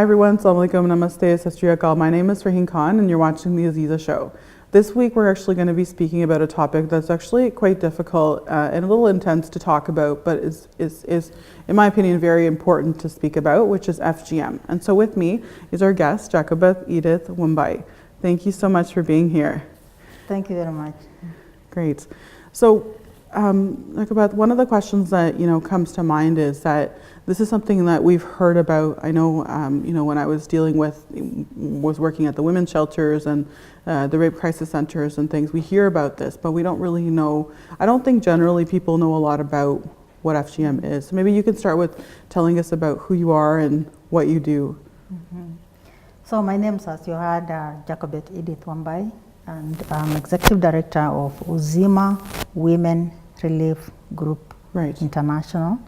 everyone, Assalamu alaikum, namaste, Sastri Akal. My name is Raheen Khan and you're watching the Azeeza show. This week we're actually going to be speaking about a topic that's actually quite difficult and a little intense to talk about, but is in my opinion very important to speak about, which is FGM. And so with me is our guest, Jacobet, Edith, Wambayi. Thank you so much for being here. Thank you very much. Great. So Jacobet, one of the questions that comes to mind is that this is something that we've heard about. I know, when I was working at the women's shelters and the rape crisis centers and things, we hear about this, but we don't really know. I don't think generally people know a lot about what FGM is. So maybe you can start with telling us about who you are and what you do. Mm-hmm. So my name is, as you heard, Jacobet Edith Wambayi, and I'm Executive Director of Uzima Women Relief Group International.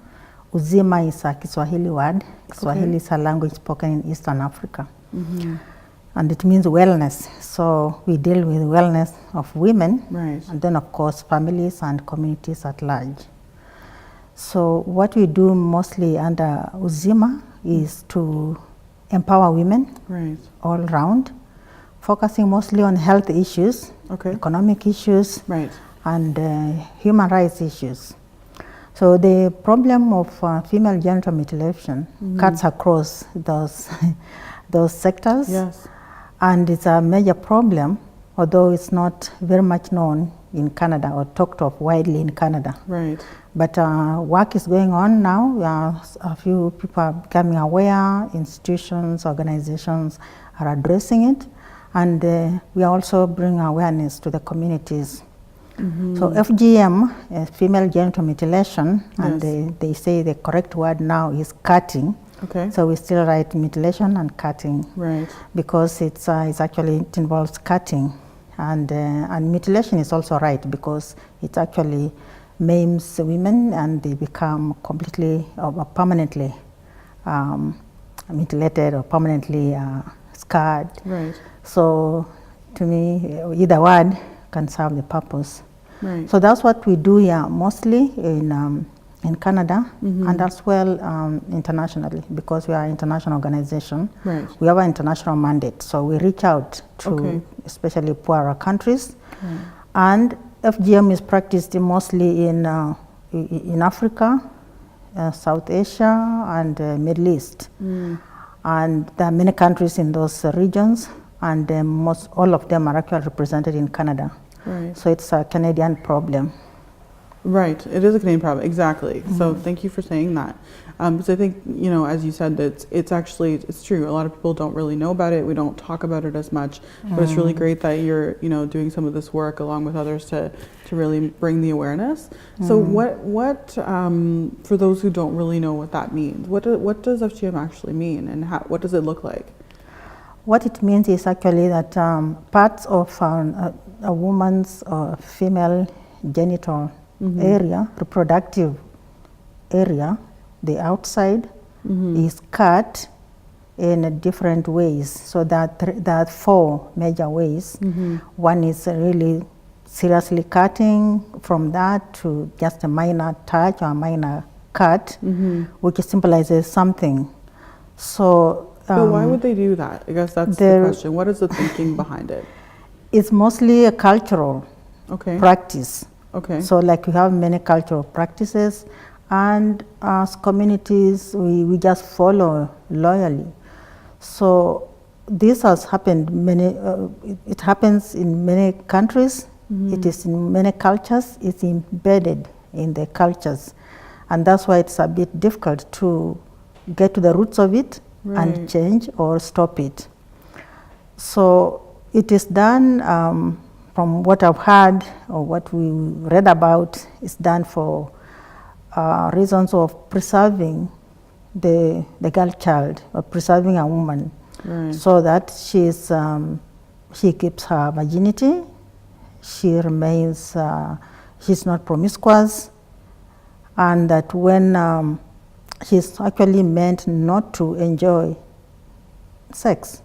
Uzima is a Kiswahili word. Kiswahili is a language spoken in Eastern Africa. Mm-hmm. And it means wellness. So we deal with wellness of women, and then of course families and communities at large. So what we do mostly under Uzima is to empower women all around, focusing mostly on health issues, economic issues, and human rights issues. So the problem of female genital mutilation cuts across those sectors, and it's a major problem, although it's not very much known in Canada or talked of widely in Canada. But work is going on now. A few people are becoming aware. Institutions, organizations are addressing it, and we are also bringing awareness to the communities. So FGM, female genital mutilation, and they say the correct word now is cutting. So we still write mutilation and cutting, because it involves cutting, and mutilation is also right because it actually maims women and they become completely or permanently mutilated or permanently scarred. So to me, either word can serve the purpose. So that's what we do here mostly in Canada and as well internationally, because we are an international organization. We have an international mandate, so we reach out to especially poorer countries. And FGM is practiced mostly in Africa, South Asia, and Middle East. And there are many countries in those regions, and all of them are actually represented in Canada. So it's a Canadian problem. It is a Canadian problem, exactly. So thank you for saying that. Because I think, as you said, that it's true. A lot of people don't really know about it. We don't talk about it as much, but it's really great that you're, doing some of this work along with others to really bring the awareness. So what for those who don't really know what that means, what does FGM actually mean, and what does it look like? What it means is actually that parts of a woman's or female genital area, reproductive area, the outside is cut in different ways. So there are four major ways. One is really seriously cutting, from that to just a minor touch or a minor cut, which symbolizes something. So but why would they do that? I guess that's the question. What is the thinking behind it? It's mostly a cultural practice. So like we have many cultural practices, and as communities we just follow loyally. So this has happened it happens in many countries. It is in many cultures. It's embedded in the cultures, and that's why it's a bit difficult to get to the roots of it and change or stop it. So it is done, from what I've heard or what we read about, is done for reasons of preserving the girl child, or preserving a woman, so that she keeps her virginity, she remains, she's not promiscuous, and that when she's actually meant not to enjoy sex.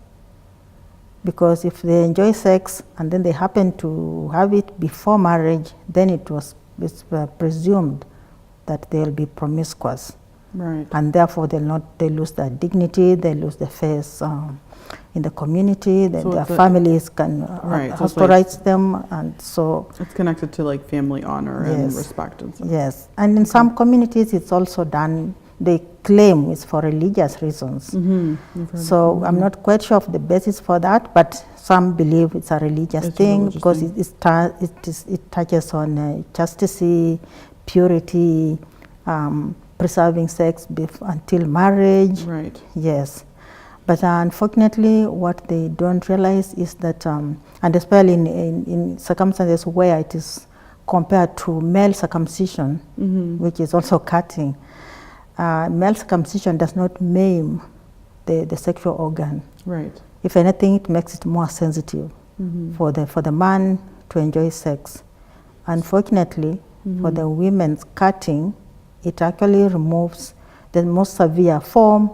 Because if they enjoy sex and then they happen to have it before marriage, then it's presumed that they'll be promiscuous. Right. And therefore they lose their dignity, they lose their face in the community, So their families can right, so ostracize them, and so it's connected to like family honor and respect and stuff. Yes, and in some communities it's also done, they claim it's for religious reasons. So I'm not quite sure of the basis for that, but some believe it's a religious thing because it touches on chastity, purity, preserving sex until marriage. Right. Yes. But unfortunately, what they don't realize is that, and especially in circumstances where it is compared to male circumcision, which is also cutting, male circumcision does not maim the sexual organ. Right. If anything, it makes it more sensitive for the man to enjoy sex. Unfortunately, for the women's cutting, it actually removes the most severe form,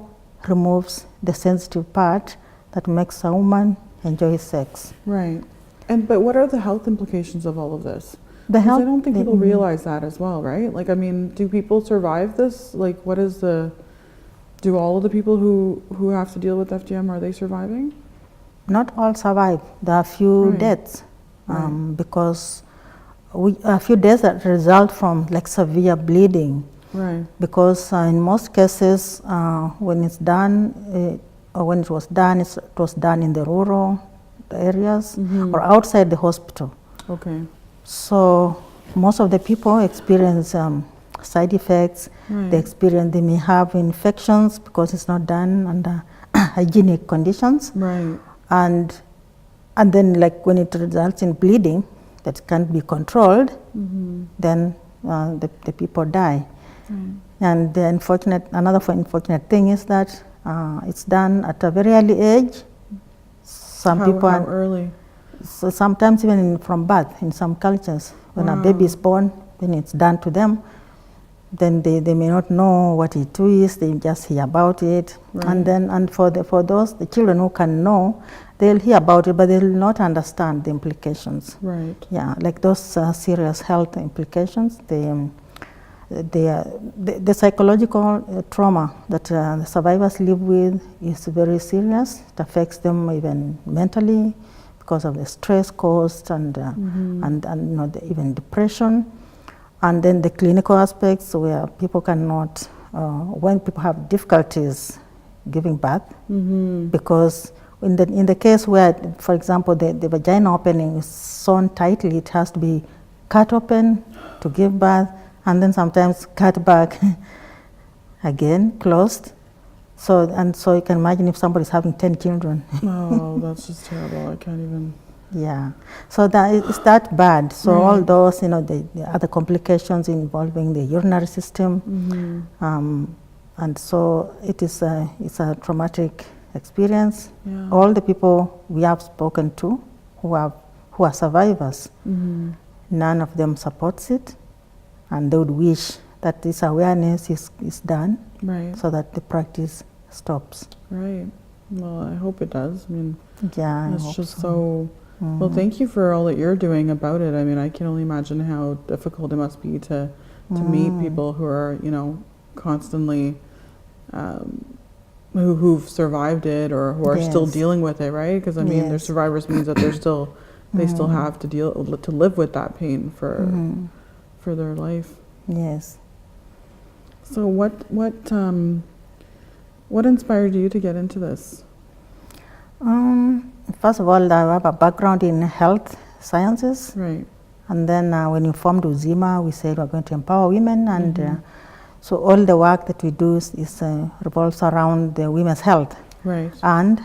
removes the sensitive part that makes a woman enjoy sex. Right. But what are the health implications of all of this? I don't think people realize that as well, right? Like, I mean, do people survive this? Like, do all of the people who have to deal with FGM, are they surviving? Not all survive. There are few deaths because a few deaths that result from like severe bleeding. Right. Because in most cases, when it's done, or when it was done in the rural areas or outside the hospital. Okay. So most of the people experience side effects. They may have infections because it's not done under hygienic conditions. Right. And then, like when it results in bleeding that can't be controlled, then the people die. And another unfortunate thing is that it's done at a very early age. How early? So sometimes even from birth in some cultures, when a baby is born, then it's done to them. Then they may not know what it is, they just hear about it. And for the children who can know, they'll hear about it, but they'll not understand the implications. Right. Yeah, like those serious health implications. The psychological trauma that the survivors live with is very serious. It affects them even mentally because of the stress caused and even depression. And then the clinical aspects where people cannot, when people have difficulties giving birth, because in the case where, for example, the vagina opening is sewn tightly, it has to be cut open to give birth, and then sometimes cut back again, closed. So you can imagine if somebody's having 10 children. Oh, that's just terrible. I can't even. Yeah, so it's that bad. So all those, the other complications involving the urinary system, and so it's a traumatic experience. Yeah. All the people we have spoken to who are survivors, none of them supports it, and they would wish that this awareness is done, so that the practice stops. Right. Well, I hope it does. I mean, yeah, it's just so. Well, thank you for all that you're doing about it. I mean, I can only imagine how difficult it must be to meet people who are, constantly, who've survived it or who are still dealing with it, right? Because I mean, they're survivors means that they still have to live with that pain for their life. Yes. So what inspired you to get into this? First of all, I have a background in health sciences. Right. And then when we formed Uzima, we said we're going to empower women. And so all the work that we do revolves around the women's health. Right. And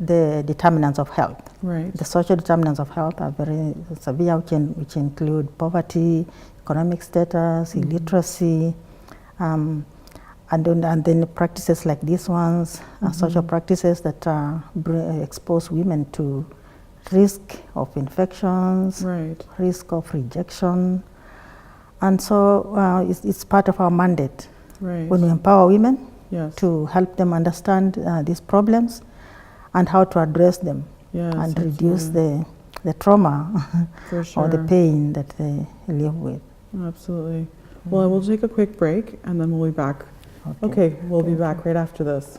the determinants of health. Right. The social determinants of health are very severe, which include poverty, economic status, illiteracy, and then practices like these ones, social practices that expose women to risk of infections, risk of rejection. And so it's part of our mandate when we empower women to help them understand these problems and how to address them and reduce the trauma or the pain that they live with. Absolutely. Well, I will take a quick break and then we'll be back Okay, we'll be back right after this.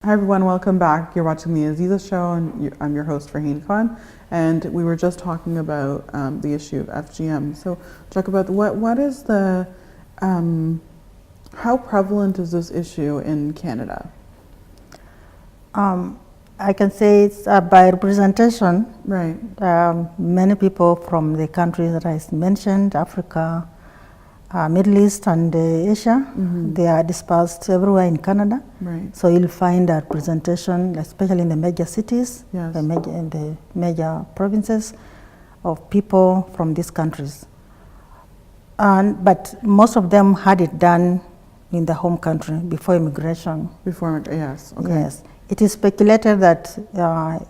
Hi everyone, welcome back. You're watching the Azeeza show, and I'm your host for HaneCon, and we were just talking about the issue of FGM. So, Jacobet, what is the how prevalent is this issue in Canada? I can say it's by representation. Right. Many people from the countries that I mentioned, Africa, Middle East and Asia, they are dispersed everywhere in Canada. Right. So you'll find a representation, especially in the major cities, Yes. in the major provinces, of people from these countries. But most of them had it done in the home country before immigration. Yes. Okay. Yes. It is speculated that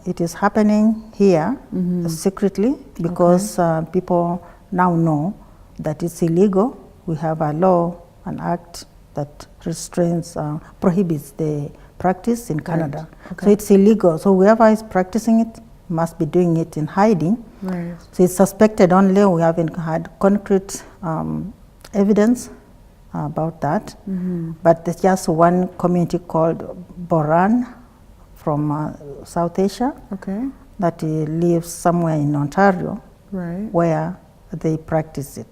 it is happening here secretly because people now know that it's illegal. We have a law, an act that restrains, prohibits the practice in Canada. Right. Okay. So it's illegal. So whoever is practicing it must be doing it in hiding. Right. So it's suspected only. We haven't had concrete evidence about that. But there's just one community called Boran from South Asia Okay. that lives somewhere in Ontario, Right. where they practice it.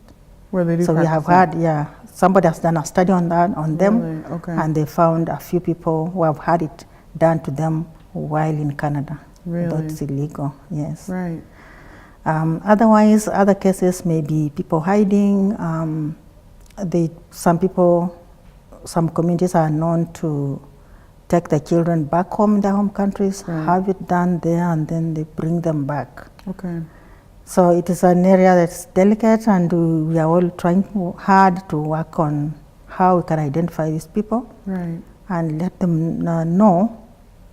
Where they do. So we have practice had, somebody has done a study on that, on them, Really? Okay. and they found a few people who have had it done to them while in Canada. Really? But it's illegal, yes. Right. Otherwise, other cases may be people hiding. Some communities are known to take the children back home in their home countries, Right. have it done there, and then they bring them back. Okay. So it is an area that's delicate, and we are all trying hard to work on how we can identify these people Right. and let them know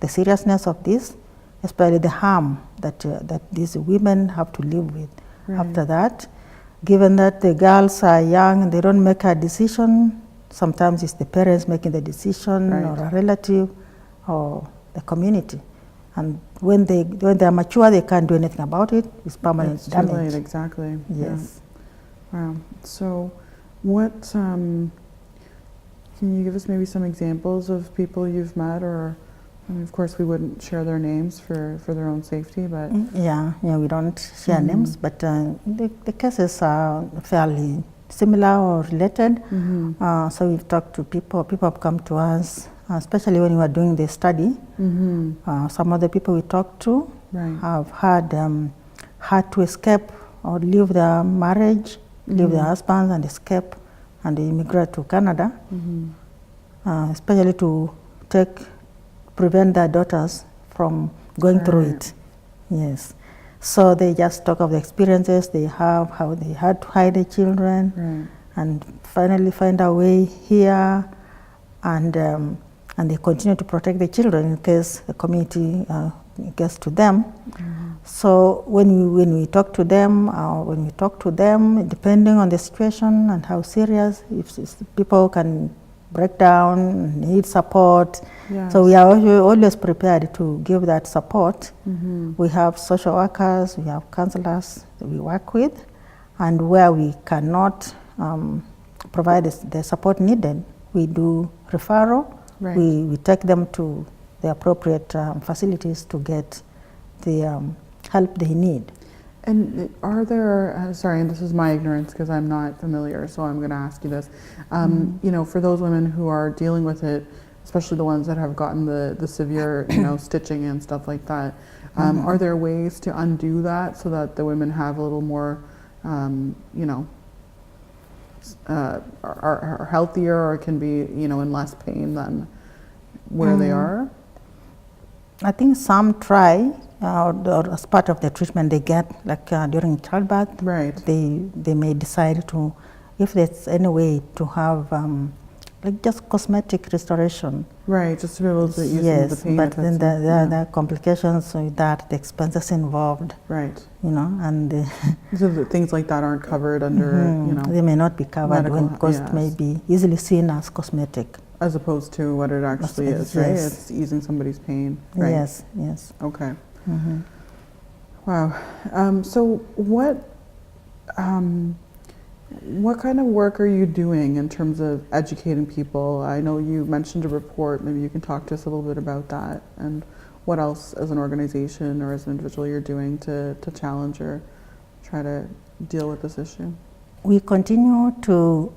the seriousness of this, especially the harm that these women have to live with. Right. After that, given that the girls are young and they don't make a decision, sometimes it's the parents making the decision, Right. or a relative, or the community. And when they are mature, they can't do anything about it. It's permanent It's too damage. late, exactly. Yes. Yeah. Wow. So, what can you give us maybe some examples of people you've met, or I mean, of course we wouldn't share their names for their own safety, but Yeah, we don't share names, but the cases are fairly similar or related. So we've talked to people have come to us, especially when we were doing the study. Some of the people we talked to Right. have had to escape or leave their marriage, leave their husbands and escape and immigrate to Canada, especially to prevent their daughters from going through Right. it. Yes. So they just talk of the experiences they have, how they had to hide their children, Right. and finally find a way here, and they continue to protect the children in case the community gets to them. So when we talk to them, depending on the situation and how serious, if people can break down, need support. Yes. So we are always prepared to give that support. We have social workers, we have counselors that we work with, and where we cannot provide the support needed, we do referral. Right. We take them to the appropriate facilities to get the help they need. And are there, sorry, and this is my ignorance because I'm not familiar, so I'm going to ask you this. You know, for those women who are dealing with it, especially the ones that have gotten the severe, stitching and stuff like that, are there ways to undo that so that the women have a little more, are healthier or can be, in less pain than where they are? I think some try, or as part of the treatment they get, like during childbirth, Right. they may decide to, if there's any way to have like just cosmetic restoration. Right, just to be able to ease some of the pain. But then there are complications with that, the expenses involved. Right. You know, and so things like that aren't covered under, you know. They may not be covered because it may be easily seen as cosmetic. As opposed to what it actually is, right? It's easing somebody's pain. Right? Yes, yes. Okay. Wow. So what kind of work are you doing in terms of educating people? I know you mentioned a report. Maybe you can talk to us a little bit about that, and what else as an organization or as an individual you're doing to challenge or try to deal with this issue? We continue to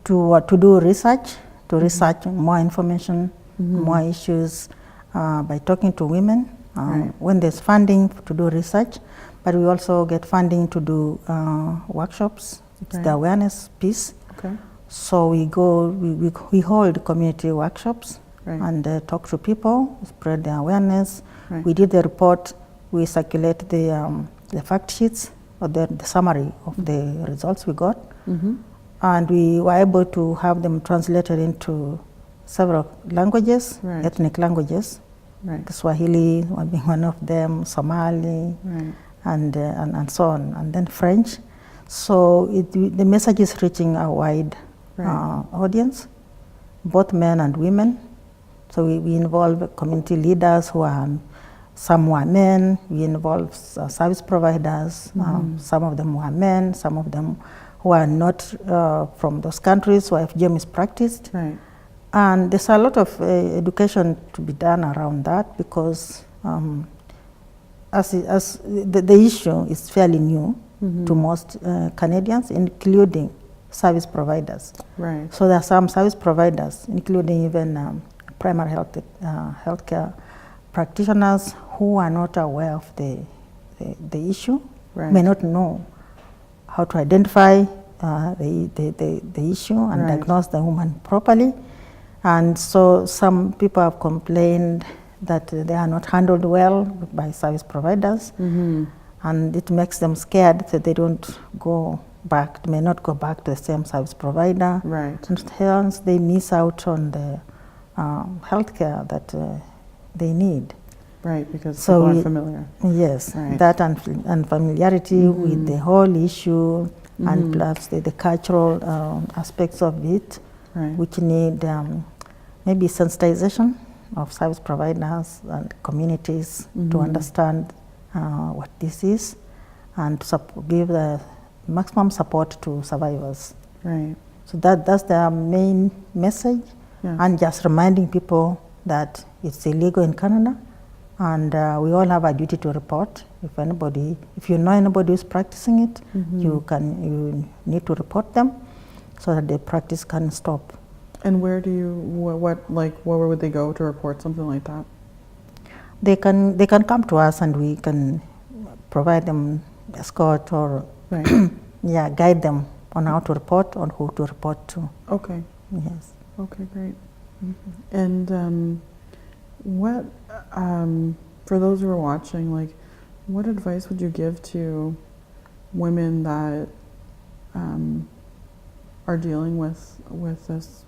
do research, research more information, more issues by talking to women when there's funding to do research. But we also get funding to do workshops. It's the awareness piece. Okay. So we hold community workshops and talk to people, spread the awareness. We did the report. We circulate the fact sheets or the summary of the results we got. And we were able to have them translated into several languages, ethnic languages. Swahili being one of them, Somali, and so on, and then French. So the message is reaching a wide audience, both men and women. So we involve community leaders some who are men. We involve service providers. Some of them who are men, some of them who are not from those countries where FGM is practiced. And there's a lot of education to be done around that because as the issue is fairly new to most Canadians, including service providers. So there are some service providers, including even primary healthcare practitioners who are not aware of the issue, may not know how to identify the issue and diagnose the woman properly. And so some people have complained that they are not handled well by service providers, and it makes them scared that they don't go back, may not go back to the same service provider. And hence they miss out on the healthcare that they need. Because people are familiar. Yes, that unfamiliarity with the whole issue and plus the cultural aspects of it, which need maybe sensitization of service providers and communities to understand what this is and to give the maximum support to survivors. So that's the main message, and just reminding people that it's illegal in Canada, and we all have a duty to report. If you know anybody who's practicing it, you need to report them so that the practice can stop. And where would they go to report something like that? They can come to us and we can provide them escort or guide them on how to report, on who to report to. Okay. Yes. Okay, great. And what for those who are watching, what advice would you give to women that are dealing with this?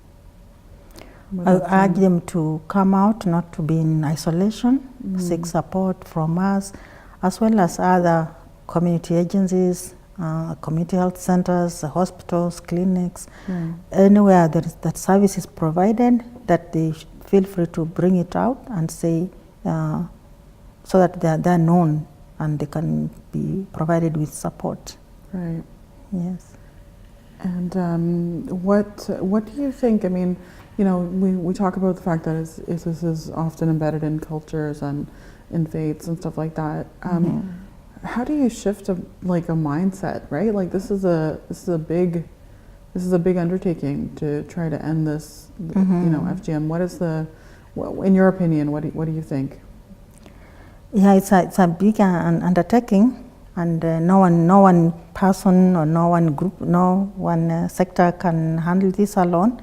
I urge them to come out, not to be in isolation, seek support from us, as well as other community agencies, community health centers, hospitals, clinics, anywhere that service is provided, that they feel free to bring it out and say, so that they're known and they can be provided with support. Yes. And what do you think? I mean, we talk about the fact that this is often embedded in cultures and in faiths and stuff like that. How do you shift a mindset, right? This is a big undertaking to try to end this, FGM. What is in your opinion, what do you think? Yeah, it's a big undertaking, and no one person or no one group, no one sector can handle this alone.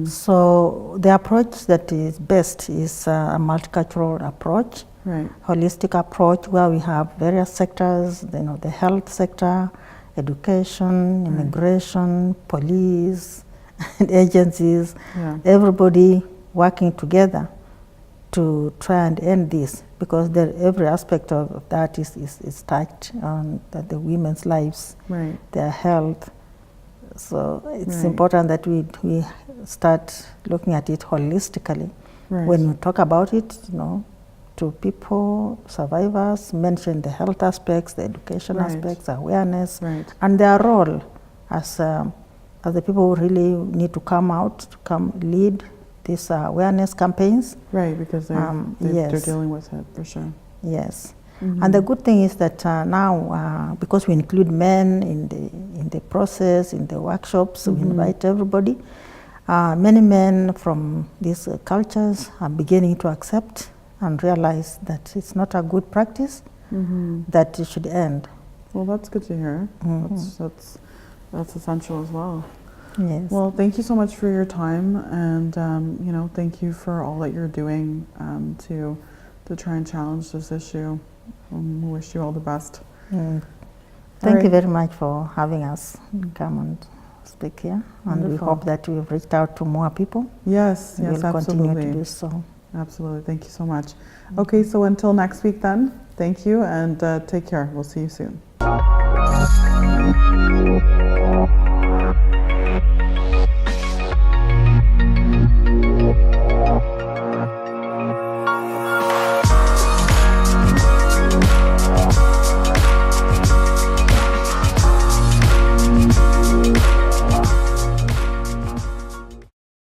So the approach that is best is a multicultural approach, holistic approach, where we have various sectors, the health sector, education, immigration, police, and agencies, Yeah. everybody working together to try and end this, because every aspect of that is touched on the women's lives, Right. their health. So it's Right. important that we start looking at it holistically. Right. When we talk about it, to people, survivors, mention the health aspects, the education Right. aspects, awareness, Right. and their role as the people who really need to come out, to come lead these awareness campaigns. Right, because they're Yes. dealing with it for sure. Yes. Mhm. And the good thing is that now, because we include men in the process, in the workshops, we invite everybody. Many men from these cultures are beginning to accept and realize that it's not a good practice, that it should end. Well, that's good to hear. That's essential as well. Yes. Well, thank you so much for your time, and thank you for all that you're doing to try and challenge this issue. We wish you all the best. Thank you very much for having us come and speak here. And we Wonderful. hope that we've reached out to more people. Yes, We'll yes, continue absolutely. to do so. Absolutely. Thank you so much. Okay, so until next week then, thank you and take care. We'll see you soon.